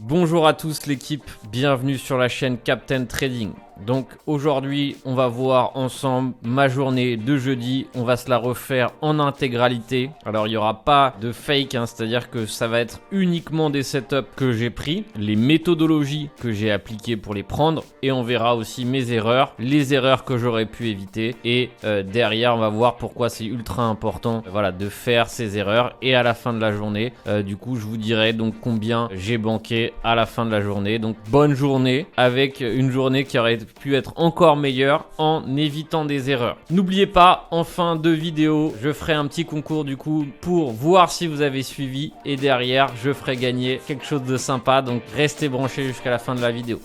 Bonjour à tous l'équipe, bienvenue sur la chaîne Captain Trading. Donc aujourd'hui on va voir ensemble ma journée de jeudi, on va se la refaire en intégralité. Alors il n'y aura pas de fake, c'est-à-dire que ça va être uniquement des setups que j'ai pris, les méthodologies que j'ai appliquées pour les prendre et on verra aussi mes erreurs, les erreurs que j'aurais pu éviter et derrière on va voir pourquoi c'est ultra important de faire ces erreurs et à la fin de la journée, du coup je vous dirai donc combien j'ai banqué à la fin de la journée. Donc bonne journée avec une journée qui aurait pu être encore meilleure en évitant des erreurs. N'oubliez pas, en fin de vidéo, je ferai un petit concours du coup pour voir si vous avez suivi et derrière, je ferai gagner quelque chose de sympa. Donc restez branchés jusqu'à la fin de la vidéo.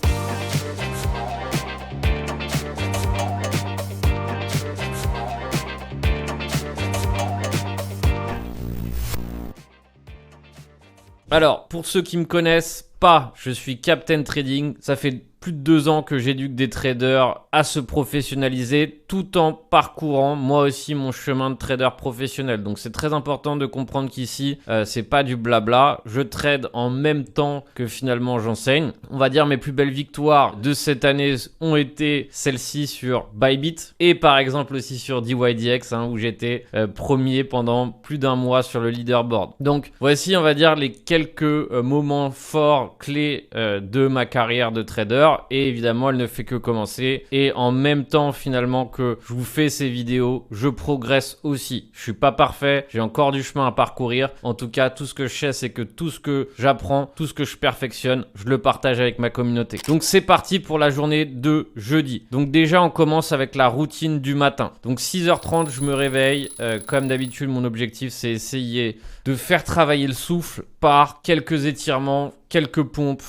Alors, pour ceux qui me connaissent pas, je suis Captain Trading. Ça fait plus de 2 ans que j'éduque des traders à se professionnaliser tout en parcourant moi aussi mon chemin de trader professionnel. Donc c'est très important de comprendre qu'ici c'est pas du blabla. Je trade en même temps que finalement j'enseigne. On va dire mes plus belles victoires de cette année ont été celles-ci sur Bybit et par exemple aussi sur DYDX où j'étais premier pendant plus d'1 mois sur le leaderboard. Donc voici on va dire les quelques moments forts clés de ma carrière de trader. Et évidemment elle ne fait que commencer et en même temps finalement que je vous fais ces vidéos je progresse aussi. Je suis pas parfait, j'ai encore du chemin à parcourir. En tout cas tout ce que je sais c'est que tout ce que j'apprends, tout ce que je perfectionne, je le partage avec ma communauté. Donc c'est parti pour la journée de jeudi. Donc déjà on commence avec la routine du matin. Donc 6h30 je me réveille, comme d'habitude mon objectif c'est essayer de faire travailler le souffle par quelques étirements, quelques pompes,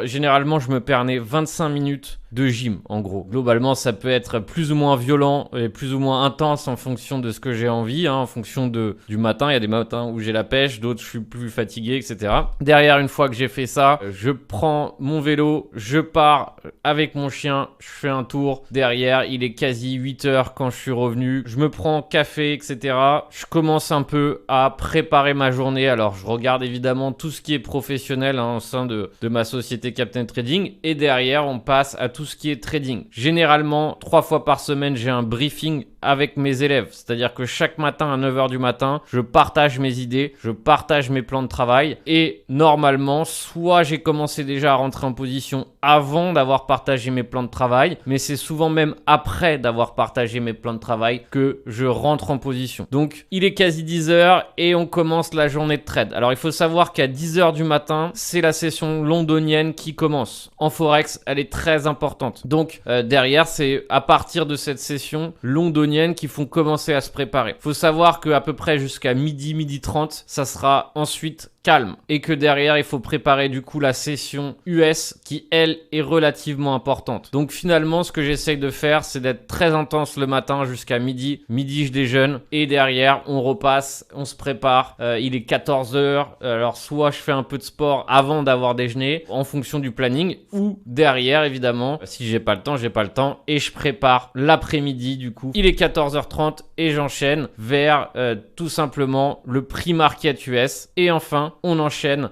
généralement je me pernais 25 minutes de gym en gros. Globalement ça peut être plus ou moins violent et plus ou moins intense en fonction de ce que j'ai envie, en fonction du matin. Il y a des matins où j'ai la pêche, d'autres je suis plus fatigué, etc. Derrière une fois que j'ai fait ça, je prends mon vélo, je pars avec mon chien, je fais un tour. Derrière il est quasi 8h quand je suis revenu, je me prends café, etc. Je commence un peu à préparer ma journée. Alors je regarde évidemment tout ce qui est professionnel au sein de ma société Captain Trading et derrière on passe à tout ce qui est trading. Généralement 3 fois par semaine j'ai un briefing avec mes élèves, c'est-à-dire que chaque matin à 9h du matin je partage mes idées, je partage mes plans de travail et normalement soit j'ai commencé déjà à rentrer en position avant d'avoir partagé mes plans de travail, mais c'est souvent même après d'avoir partagé mes plans de travail que je rentre en position. Donc il est quasi 10h et on commence la journée de trade. Alors il faut savoir qu'à 10h du matin c'est la session londonienne qui commence. En Forex elle est très importante. Donc derrière c'est à partir de cette session londonienne qui font commencer à se préparer. Faut savoir qu'à peu près jusqu'à midi 30 ça sera ensuite calme et que derrière il faut préparer du coup la session US qui elle est relativement importante. Donc finalement ce que j'essaye de faire c'est d'être très intense le matin jusqu'à midi je déjeune et derrière on repasse, on se prépare, il est 14h, alors soit je fais un peu de sport avant d'avoir déjeuné en fonction du planning ou derrière évidemment si j'ai pas le temps et je prépare l'après-midi. Du coup il est 14h30 et j'enchaîne vers tout simplement le pre-market US et enfin on enchaîne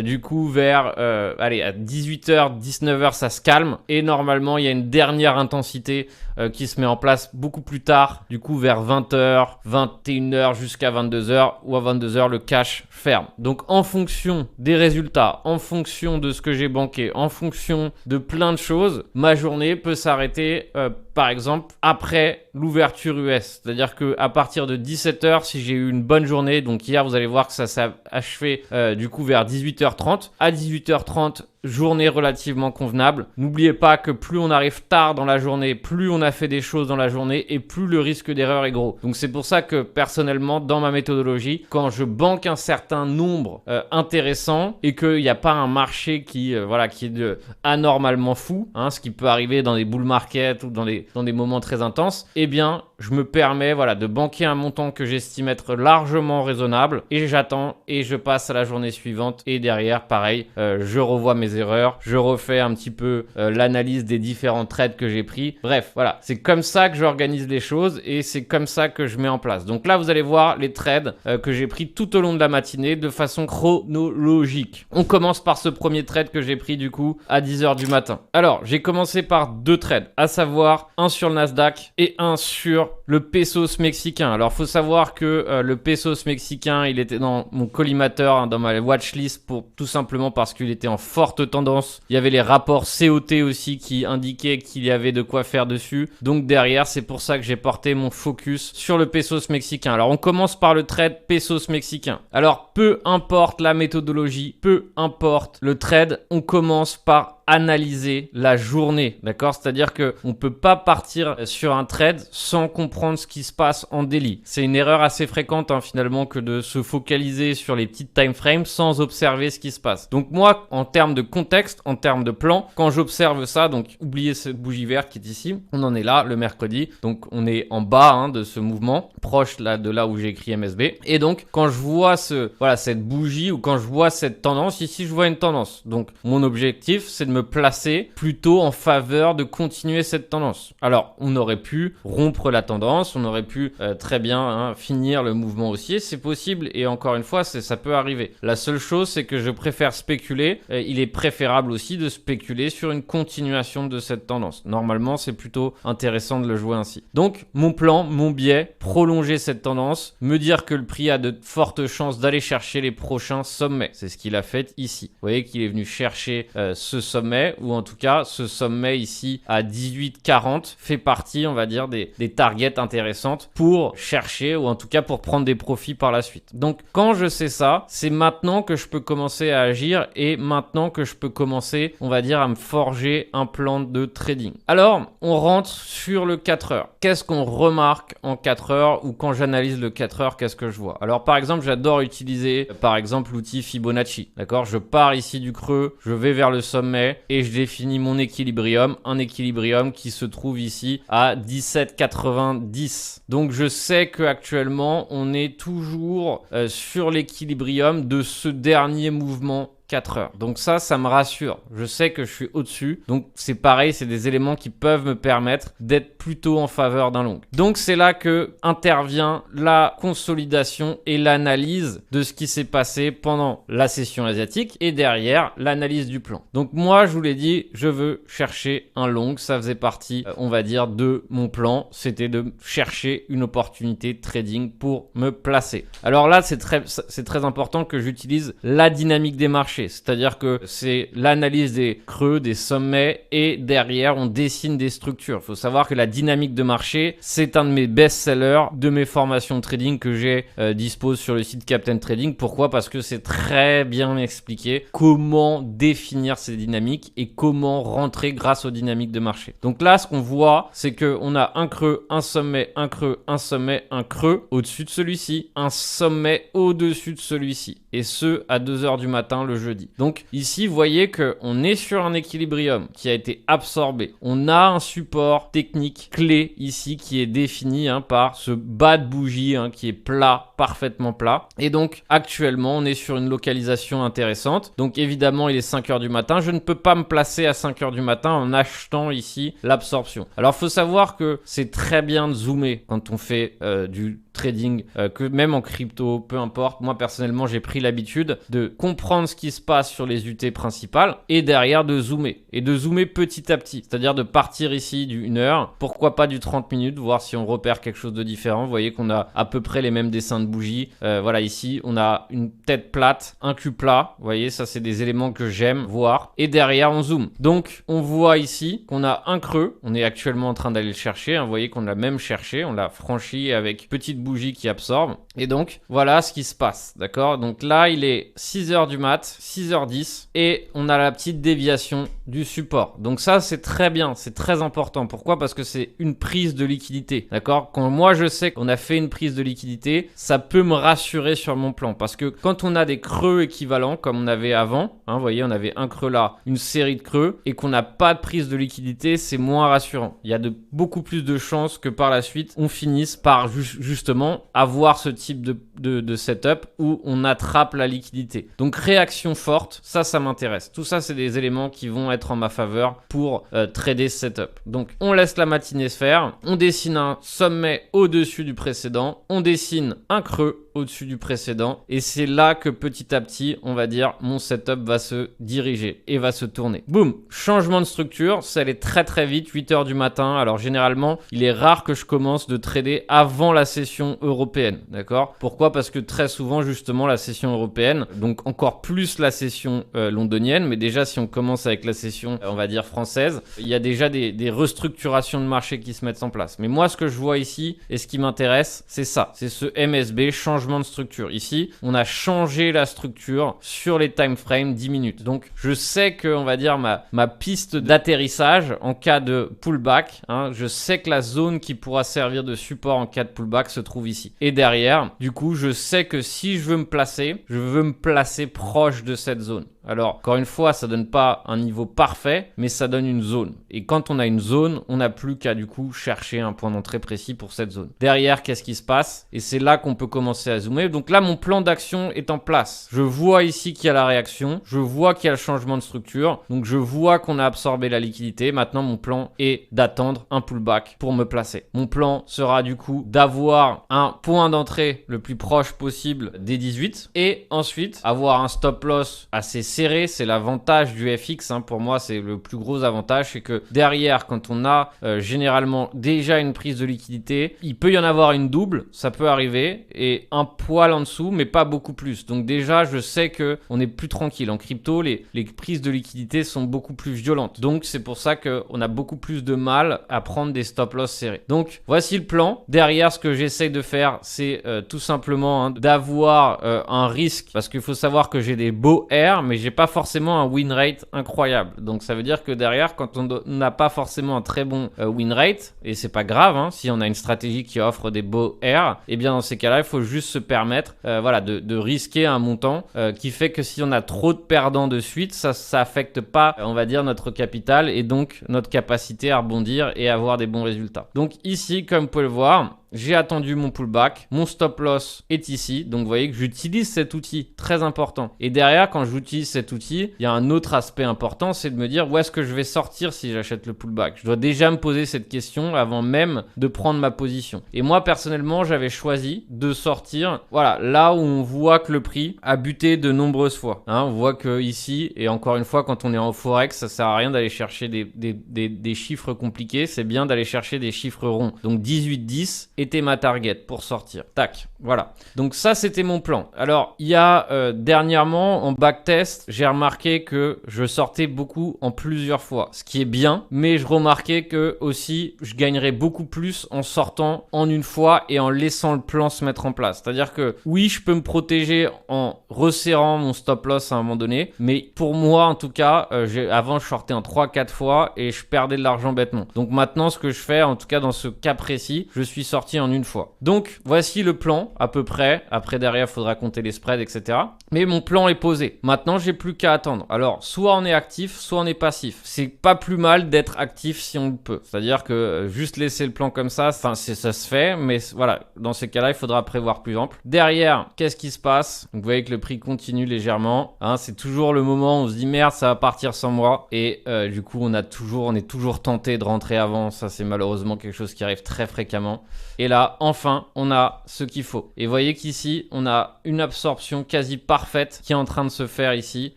du coup vers à 18h, 19h ça se calme et normalement il y a une dernière intensité qui se met en place beaucoup plus tard, du coup vers 20h, 21h jusqu'à 22h ou à 22h le cash ferme. Donc en fonction des résultats, en fonction de ce que j'ai banqué, en fonction de plein de choses, ma journée peut s'arrêter par exemple après l'ouverture US. C'est-à-dire qu'à partir de 17h, si j'ai eu une bonne journée, donc hier vous allez voir que ça s'est achevé du coup vers 18h30. À 18h30, journée relativement convenable. N'oubliez pas que plus on arrive tard dans la journée, plus on a fait des choses dans la journée et plus le risque d'erreur est gros. Donc c'est pour ça que personnellement dans ma méthodologie, quand je banque un certain nombre intéressant et qu'il n'y a pas un marché qui est anormalement fou, ce qui peut arriver dans des bull market ou dans des moments très intenses, eh bien je me permets de banquer un montant que j'estime être largement raisonnable et j'attends et je passe à la journée suivante et derrière pareil je revois mes mes erreurs, je refais un petit peu l'analyse des différents trades que j'ai pris. Bref, voilà, c'est comme ça que j'organise les choses et c'est comme ça que je mets en place. Donc là, vous allez voir les trades que j'ai pris tout au long de la matinée de façon chronologique. On commence par ce premier trade que j'ai pris du coup à 10h du matin. Alors, j'ai commencé par 2 trades, à savoir un sur le Nasdaq et un sur le pesos mexicain. Alors, faut savoir que le pesos mexicain, il était dans mon collimateur, hein, dans ma watchlist, pour tout simplement parce qu'il était en forte tendance. Il y avait les rapports COT aussi qui indiquaient qu'il y avait de quoi faire dessus. Donc derrière, c'est pour ça que j'ai porté mon focus sur le pesos mexicain. Alors, on commence par le trade pesos mexicain. Alors, peu importe la méthodologie, peu importe le trade, on commence par analyser la journée, d'accord? C'est-à-dire que on peut pas partir sur un trade sans comprendre ce qui se passe en daily. C'est une erreur assez fréquente finalement que de se focaliser sur les petites time frames sans observer ce qui se passe. Donc moi, en termes de contexte, en termes de plan, quand j'observe ça, donc oubliez cette bougie verte qui est ici, on en est là le mercredi, donc on est en bas de ce mouvement, proche là de là où j'ai écrit MSB. Et donc quand je vois cette bougie ou quand je vois cette tendance, ici je vois une tendance. Donc mon objectif, c'est de me placer plutôt en faveur de continuer cette tendance. Alors, on aurait pu rompre la tendance, on aurait pu très bien finir le mouvement haussier, c'est possible et encore une fois, ça peut arriver. La seule chose, c'est que je préfère spéculer. Il est préférable aussi de spéculer sur une continuation de cette tendance. Normalement, c'est plutôt intéressant de le jouer ainsi. Donc, mon plan, mon biais, prolonger cette tendance, me dire que le prix a de fortes chances d'aller chercher les prochains sommets. C'est ce qu'il a fait ici. Vous voyez qu'il est venu chercher ce sommet, ou en tout cas ce sommet ici à 18,40 fait partie, on va dire, des targets intéressantes pour chercher ou en tout cas pour prendre des profits par la suite. Donc quand je sais ça, c'est maintenant que je peux commencer à agir et maintenant que je peux commencer, on va dire, à me forger un plan de trading. Alors on rentre sur le 4 heures. Qu'est-ce qu'on remarque en 4 heures ou quand j'analyse le 4 heures, qu'est-ce que je vois? Alors par exemple, j'adore utiliser par exemple l'outil Fibonacci, d'accord? Je pars ici du creux, je vais vers le sommet et je définis mon équilibrium, un équilibrium qui se trouve ici à 17,90. Donc je sais qu'actuellement on est toujours sur l'équilibrium de ce dernier mouvement 4 heures. Donc ça me rassure. Je sais que je suis au-dessus. Donc c'est pareil, c'est des éléments qui peuvent me permettre d'être plutôt en faveur d'un long. Donc c'est là que intervient la consolidation et l'analyse de ce qui s'est passé pendant la session asiatique et derrière l'analyse du plan. Donc moi, je vous l'ai dit, je veux chercher un long. Ça faisait partie, on va dire, de mon plan. C'était de chercher une opportunité de trading pour me placer. Alors là, c'est très important que j'utilise la dynamique des marchés. C'est-à-dire que c'est l'analyse des creux, des sommets et derrière on dessine des structures. Il faut savoir que la dynamique de marché, c'est un de mes best-sellers de mes formations de trading que j'ai dispose sur le site Captain Trading. Pourquoi? Parce que c'est très bien expliqué comment définir ces dynamiques et comment rentrer grâce aux dynamiques de marché. Donc là, ce qu'on voit, c'est qu'on a un creux, un sommet, un creux, un sommet, un creux au-dessus de celui-ci, un sommet au-dessus de celui-ci. Et ce, à 2h du matin le jeudi. Donc ici, vous voyez qu'on est sur un équilibrium qui a été absorbé. On a un support technique clé ici qui est défini par ce bas de bougie qui est plat, parfaitement plat. Et donc actuellement, on est sur une localisation intéressante. Donc évidemment, il est 5h du matin. Je ne peux pas me placer à 5h du matin en achetant ici l'absorption. Alors, il faut savoir que c'est très bien de zoomer quand on fait du trading, que même en crypto, peu importe. Moi, personnellement, j'ai pris l'habitude de comprendre ce qui se passe sur les UT principales et derrière de zoomer. Et de zoomer petit à petit. C'est-à-dire de partir ici du 1 heure, pourquoi pas du 30 minutes, voir si on repère quelque chose de différent. Vous voyez qu'on a à peu près les mêmes dessins de bougies. Voilà, ici, on a une tête plate, un cul plat. Vous voyez, ça, c'est des éléments que j'aime voir. Et derrière, on zoome. Donc, on voit ici qu'on a un creux. On est actuellement en train d'aller le chercher. Vous voyez qu'on l'a même cherché. On l'a franchi avec petite bougie qui absorbe. Et donc, voilà ce qui se passe. D'accord? Donc là, il est 6h du mat, 6h10. Et on a la petite déviation du support. Donc ça, c'est très bien. C'est très important. Pourquoi? Parce que c'est une prise de liquidité. D'accord? Quand moi, je sais qu'on a fait une prise de liquidité, ça peut me rassurer sur mon plan. Parce que quand on a des creux équivalents, comme on avait avant, vous voyez, on avait un creux là, une série de creux, et qu'on n'a pas de prise de liquidité, c'est moins rassurant. Il y a beaucoup plus de chances que par la suite, on finisse par justement avoir ce type de setup où on attrape la liquidité. Donc réaction session forte, ça m'intéresse. Tout ça, c'est des éléments qui vont être en ma faveur pour trader ce setup. Donc, on laisse la matinée se faire. On dessine un sommet au-dessus du précédent. On dessine un creux au-dessus du précédent. Et c'est là que petit à petit, on va dire, mon setup va se diriger et va se tourner. Boum, changement de structure. Ça allait très très vite, 8 heures du matin. Alors généralement, il est rare que je commence de trader avant la session européenne. D'accord? Pourquoi? Parce que très souvent, justement, la session européenne, donc encore plus la session londonienne, mais déjà si on commence avec la session, on va dire française, il y a déjà des restructurations de marché qui se mettent en place. Mais moi, ce que je vois ici et ce qui m'intéresse, c'est ça. C'est ce MSB, changement de structure. Ici, on a changé la structure sur les time frames 10 minutes. Donc, je sais que, on va dire, ma piste d'atterrissage en cas de pullback, hein, je sais que la zone qui pourra servir de support en cas de pullback se trouve ici. Et derrière, du coup, je sais que si je veux me placer proche de cette zone. Alors, encore une fois, ça donne pas un niveau parfait, mais ça donne une zone. Et quand on a une zone, on n'a plus qu'à du coup chercher un point d'entrée précis pour cette zone. Derrière, qu'est-ce qui se passe? Et c'est là qu'on peut commencer à zoomer. Donc là, mon plan d'action est en place. Je vois ici qu'il y a la réaction. Je vois qu'il y a le changement de structure. Donc je vois qu'on a absorbé la liquidité. Maintenant, mon plan est d'attendre un pullback pour me placer. Mon plan sera du coup d'avoir un point d'entrée le plus proche possible des 18 et ensuite avoir un stop loss assez serré. C'est l'avantage du FX, hein. Pour moi, c'est le plus gros avantage, c'est que derrière, quand on a généralement déjà une prise de liquidité, il peut y en avoir une double, ça peut arriver, et un poil en dessous, mais pas beaucoup plus. Donc déjà, je sais que on est plus tranquille. En crypto, les prises de liquidité sont beaucoup plus violentes. Donc c'est pour ça qu'on a beaucoup plus de mal à prendre des stop loss serrés. Donc voici le plan. Derrière, ce que j'essaye de faire, c'est tout simplement d'avoir un risque, parce qu'il faut savoir que j'ai des beaux R, mais j'ai pas forcément un win rate incroyable. Donc ça veut dire que derrière, quand on n'a pas forcément un très bon win rate, et c'est pas grave, hein, si on a une stratégie qui offre des beaux R, et bien dans ces cas-là, il faut juste se permettre voilà, de risquer un montant qui fait que si on a trop de perdants de suite, ça affecte pas, on va dire, notre capital et donc notre capacité à rebondir et avoir des bons résultats. Donc ici, comme vous pouvez le voir, j'ai attendu mon pullback, mon stop loss est ici, donc vous voyez que j'utilise cet outil, très important. Et derrière, quand j'utilise cet outil, il y a un autre aspect important, c'est de me dire où est-ce que je vais sortir si j'achète le pullback. Je dois déjà me poser cette question avant même de prendre ma position. Et moi, personnellement, j'avais choisi de sortir, voilà, là où on voit que le prix a buté de nombreuses fois. Hein, on voit que ici, et encore une fois, quand on est en Forex, ça sert à rien d'aller chercher des chiffres compliqués, c'est bien d'aller chercher des chiffres ronds. Donc 18-10 était ma target pour sortir. Tac, voilà. Donc ça, c'était mon plan. Alors, il y a dernièrement, en backtest, j'ai remarqué que je sortais beaucoup en plusieurs fois, ce qui est bien, mais je remarquais que aussi, je gagnerais beaucoup plus en sortant en une fois et en laissant le plan se mettre en place. C'est-à-dire que oui, je peux me protéger en resserrant mon stop loss à un moment donné, mais pour moi, en tout cas, avant, je sortais en 3-4 fois et je perdais de l'argent bêtement. Donc maintenant, ce que je fais, en tout cas dans ce cas précis, je suis sorti en une fois. Donc, voici le plan à peu près. Après, derrière, il faudra compter les spreads, etc. Mais mon plan est posé. Maintenant, j'ai plus qu'à attendre. Alors, soit on est actif, soit on est passif. C'est pas plus mal d'être actif si on le peut. C'est-à-dire que juste laisser le plan comme ça, enfin, ça se fait, mais voilà, dans ces cas-là, il faudra prévoir plus ample. Derrière, qu'est-ce qui se passe? Donc, vous voyez que le prix continue légèrement. Hein, c'est toujours le moment où on se dit merde, ça va partir sans moi. Et du coup, on est toujours tenté de rentrer avant. Ça, c'est malheureusement quelque chose qui arrive très fréquemment. Et là, enfin, on a ce qu'il faut. Et vous voyez qu'ici, on a une absorption quasi parfaite qui est en train de se faire ici,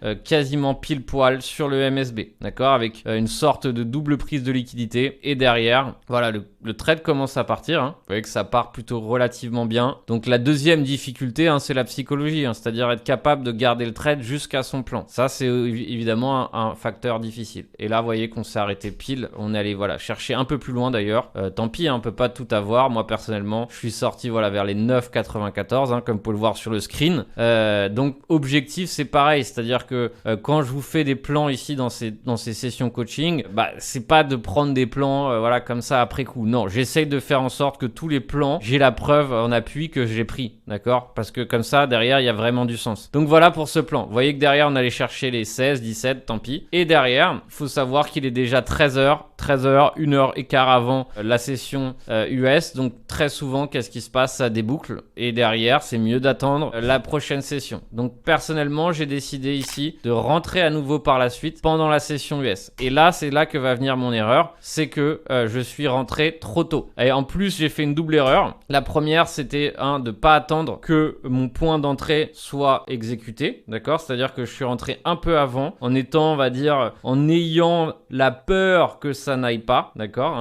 quasiment pile poil sur le MSB, d'accord, avec une sorte de double prise de liquidité. Et derrière, voilà, le trade commence à partir. Hein. Vous voyez que ça part plutôt relativement bien. Donc la deuxième difficulté, hein, c'est la psychologie, hein, c'est-à-dire être capable de garder le trade jusqu'à son plan. Ça, c'est évidemment un facteur difficile. Et là, vous voyez qu'on s'est arrêté pile. On est allé voilà, chercher un peu plus loin d'ailleurs. Tant pis, hein, on peut pas tout avoir. Moi, personnellement, je suis sorti voilà, vers les 9,94, hein, comme vous pouvez le voir sur le screen. Donc, objectif, c'est pareil. C'est-à-dire que quand je vous fais des plans ici dans ces sessions coaching, bah, c'est pas de prendre des plans voilà, comme ça après coup. Non, j'essaye de faire en sorte que tous les plans, j'ai la preuve en appui que j'ai pris. D'accord? Parce que comme ça, derrière, il y a vraiment du sens. Donc, voilà pour ce plan. Vous voyez que derrière, on allait chercher les 16, 17, tant pis. Et derrière, il faut savoir qu'il est déjà 13h30. 13 heures, 1h15 avant la session US. Donc très souvent, qu'est-ce qui se passe? Ça déboucle et derrière, c'est mieux d'attendre la prochaine session. Donc personnellement, j'ai décidé ici de rentrer à nouveau par la suite pendant la session US. Et là, c'est là que va venir mon erreur, c'est que je suis rentré trop tôt. Et en plus, j'ai fait une double erreur. La première, c'était de pas attendre que mon point d'entrée soit exécuté, d'accord? C'est-à-dire que je suis rentré un peu avant, en étant, on va dire, en ayant la peur que ça n'aille pas, d'accord,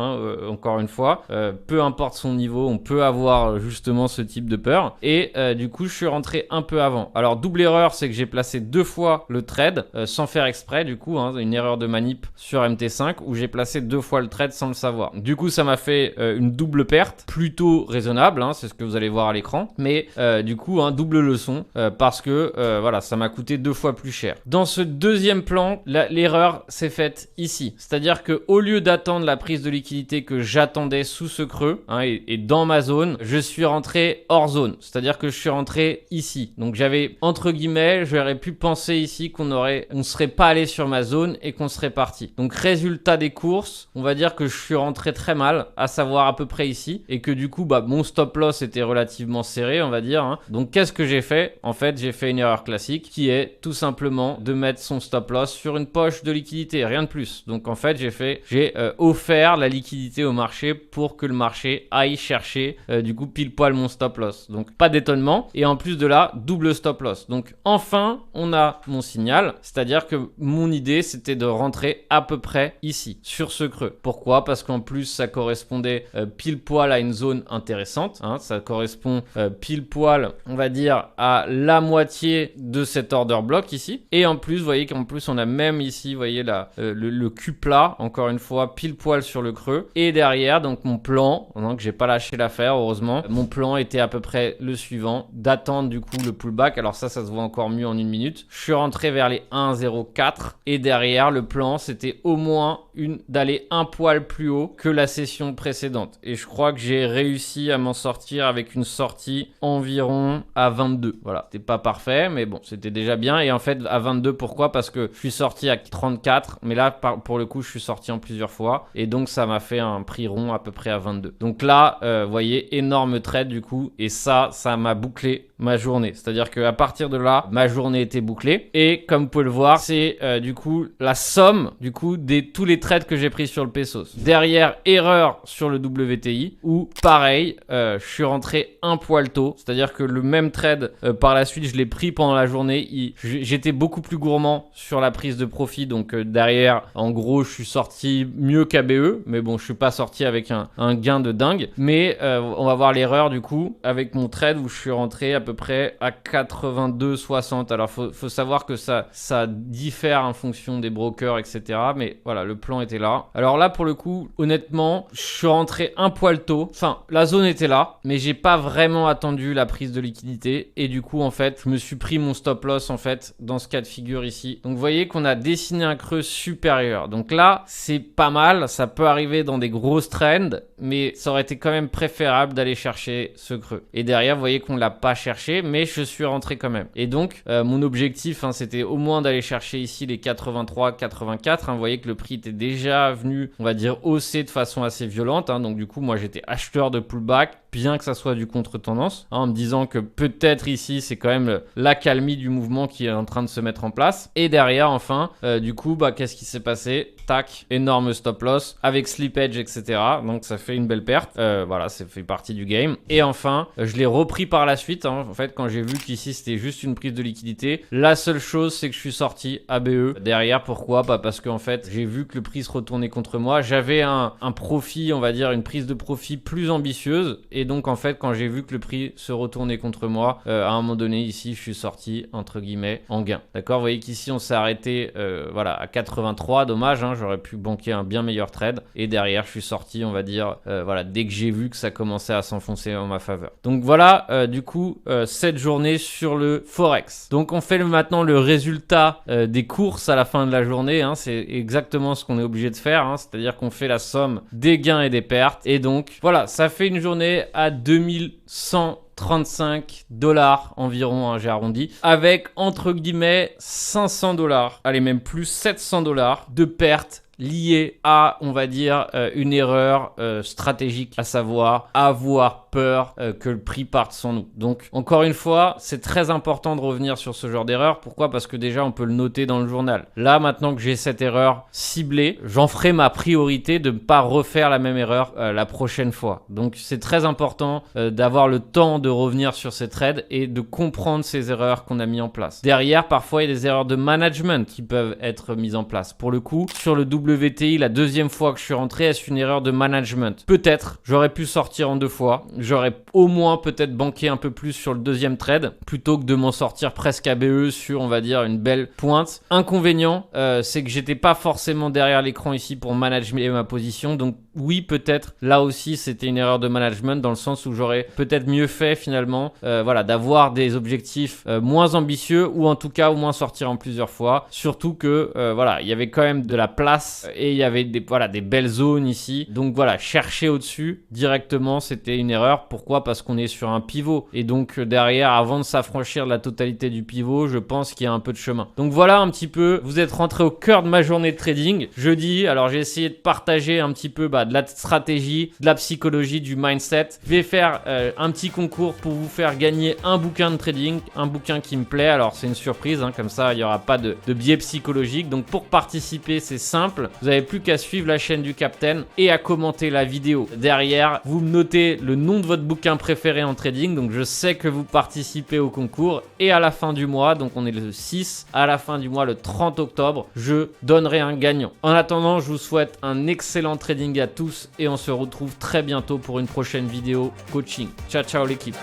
encore une fois, peu importe son niveau, on peut avoir justement ce type de peur. Et du coup, je suis rentré un peu avant. Alors, double erreur, c'est que j'ai placé 2 fois le trade sans faire exprès, du coup, une erreur de manip sur MT5 où j'ai placé 2 fois le trade sans le savoir. Du coup, ça m'a fait une double perte, plutôt raisonnable, c'est ce que vous allez voir à l'écran, mais du coup, double leçon parce que voilà, ça m'a coûté 2 fois plus cher. Dans ce deuxième plan, l'erreur s'est faite ici. C'est-à-dire que au lieu d'attendre la prise de liquidité que j'attendais sous ce creux et dans ma zone, je suis rentré hors zone. C'est-à-dire que je suis rentré ici. Donc j'avais, entre guillemets, j'aurais pu penser ici qu'on serait pas allé sur ma zone et qu'on serait parti. Donc résultat des courses, on va dire que je suis rentré très mal, à savoir à peu près ici, et que du coup, mon stop loss était relativement serré, on va dire. Donc qu'est-ce que j'ai fait? En fait, j'ai fait une erreur classique qui est tout simplement de mettre son stop loss sur une poche de liquidité, rien de plus. Donc en fait, j'ai offert la liquidité au marché pour que le marché aille chercher du coup pile poil mon stop loss. Donc pas d'étonnement, et en plus de là, double stop loss. Donc enfin, on a mon signal, c'est-à-dire que mon idée, c'était de rentrer à peu près ici, sur ce creux. Pourquoi? Parce qu'en plus, ça correspondait pile poil à une zone intéressante, ça correspond pile poil, on va dire, à la moitié de cet order block ici. Et en plus, vous voyez qu'en plus, on a même ici, vous voyez là, le cul plat, encore une fois, pile poil sur le creux. Et derrière, donc mon plan, donc j'ai pas lâché l'affaire, heureusement, mon plan était à peu près le suivant, d'attendre du coup le pullback. Alors ça se voit encore mieux en 1 minute. Je suis rentré vers les 1,04 et derrière, le plan, c'était au moins d'aller un poil plus haut que la session précédente. Et je crois que j'ai réussi à m'en sortir avec une sortie environ à 22. Voilà, c'était pas parfait, mais bon, c'était déjà bien. Et en fait, à 22, pourquoi? Parce que je suis sorti à 34, mais là, pour le coup, je suis sorti en plusieurs fois. Et donc, ça m'a fait un prix rond à peu près à 22. Donc là, vous voyez, énorme trade du coup. Et ça m'a bouclé ma journée. C'est-à-dire qu'à partir de là, ma journée était bouclée. Et comme vous pouvez le voir, c'est du coup la somme du coup tous les trades que j'ai pris sur le pesos. Derrière, erreur sur le WTI où pareil, je suis rentré un poil tôt. C'est-à-dire que le même trade, par la suite, je l'ai pris pendant la journée. J'étais beaucoup plus gourmand sur la prise de profit. Donc derrière, en gros, je suis sorti mieux qu'ABE. Mais bon, je suis pas sorti avec un gain de dingue. Mais on va voir l'erreur du coup avec mon trade où je suis rentré à peu près à 82,60. Alors faut savoir que ça diffère en fonction des brokers, etc. Mais voilà, le plan était là. Alors là, pour le coup, honnêtement, je suis rentré un poil tôt. Enfin, la zone était là, mais j'ai pas vraiment attendu la prise de liquidité. Et du coup, en fait, je me suis pris mon stop loss en fait dans ce cas de figure ici. Donc vous voyez qu'on a dessiné un creux supérieur. Donc là, c'est pas mal. Ça peut arriver dans des grosses trends, mais ça aurait été quand même préférable d'aller chercher ce creux. Et derrière, vous voyez qu'on l'a pas cherché, mais je suis rentré quand même. Et donc, mon objectif, c'était au moins d'aller chercher ici les 83, 84. Vous voyez que le prix était déjà venu, on va dire, hausser de façon assez violente. Donc du coup, moi, j'étais acheteur de pullback, bien que ça soit du contre-tendance, en me disant que peut-être ici, c'est quand même l'accalmie du mouvement qui est en train de se mettre en place. Et derrière, enfin, du coup, qu'est-ce qui s'est passé? Tac, énorme stop loss avec slippage, etc. Donc ça fait une belle perte. Voilà, ça fait partie du game. Et enfin, je l'ai repris par la suite. En fait, quand j'ai vu qu'ici, c'était juste une prise de liquidité, la seule chose, c'est que je suis sorti ABE derrière. Pourquoi? Parce qu'en fait, j'ai vu que le prix se retournait contre moi. J'avais un profit, on va dire, une prise de profit plus ambitieuse. Et donc, en fait, quand j'ai vu que le prix se retournait contre moi, à un moment donné, ici, je suis sorti, entre guillemets, en gain. D'accord? Vous voyez qu'ici, on s'est arrêté voilà, à 83. Dommage, j'aurais pu banquer un bien meilleur trade. Et derrière, je suis sorti, on va dire, voilà, dès que j'ai vu que ça commençait à s'enfoncer en ma faveur. Donc voilà, du coup, cette journée sur le Forex. Donc on fait maintenant le résultat des courses à la fin de la journée. C'est exactement ce qu'on est obligé de faire. C'est-à-dire qu'on fait la somme des gains et des pertes. Et donc voilà, ça fait une journée à 2135 $ environ, j'ai arrondi, avec entre guillemets 500 $, allez même plus 700 $ de pertes lié à, on va dire, une erreur stratégique, à savoir avoir peur que le prix parte sans nous. Donc, encore une fois, c'est très important de revenir sur ce genre d'erreur. Pourquoi? Parce que déjà, on peut le noter dans le journal. Là, maintenant que j'ai cette erreur ciblée, j'en ferai ma priorité de ne pas refaire la même erreur la prochaine fois. Donc, c'est très important d'avoir le temps de revenir sur ces trades et de comprendre ces erreurs qu'on a mis en place. Derrière, parfois, il y a des erreurs de management qui peuvent être mises en place. Pour le coup, sur le WTI, la deuxième fois que je suis rentré, est-ce une erreur de management? Peut-être. J'aurais pu sortir en 2 fois. J'aurais au moins peut-être banqué un peu plus sur le deuxième trade plutôt que de m'en sortir presque ABE sur, on va dire, une belle pointe. Inconvénient, c'est que j'étais pas forcément derrière l'écran ici pour manager ma position. Donc oui, peut-être là aussi c'était une erreur de management dans le sens où j'aurais peut-être mieux fait finalement voilà, d'avoir des objectifs moins ambitieux ou en tout cas au moins sortir en plusieurs fois. Surtout que voilà, il y avait quand même de la place et il y avait des belles zones ici. Donc voilà, chercher au-dessus directement, c'était une erreur. Pourquoi? Parce qu'on est sur un pivot et donc derrière, avant de s'affranchir de la totalité du pivot, je pense qu'il y a un peu de chemin. Donc voilà un petit peu, vous êtes rentré au cœur de ma journée de trading jeudi. Alors j'ai essayé de partager un petit peu de la stratégie, de la psychologie, du mindset. Je vais faire un petit concours pour vous faire gagner un bouquin de trading, un bouquin qui me plaît. Alors c'est une surprise, comme ça il n'y aura pas de biais psychologique. Donc pour participer, c'est simple, vous n'avez plus qu'à suivre la chaîne du Captain et à commenter la vidéo. Derrière, vous me notez le nom de votre bouquin préféré en trading, donc je sais que vous participez au concours. Et à la fin du mois, donc on est le 6, à la fin du mois, le 30 octobre, je donnerai un gagnant. En attendant, je vous souhaite un excellent trading à tous et on se retrouve très bientôt pour une prochaine vidéo coaching. Ciao ciao l'équipe.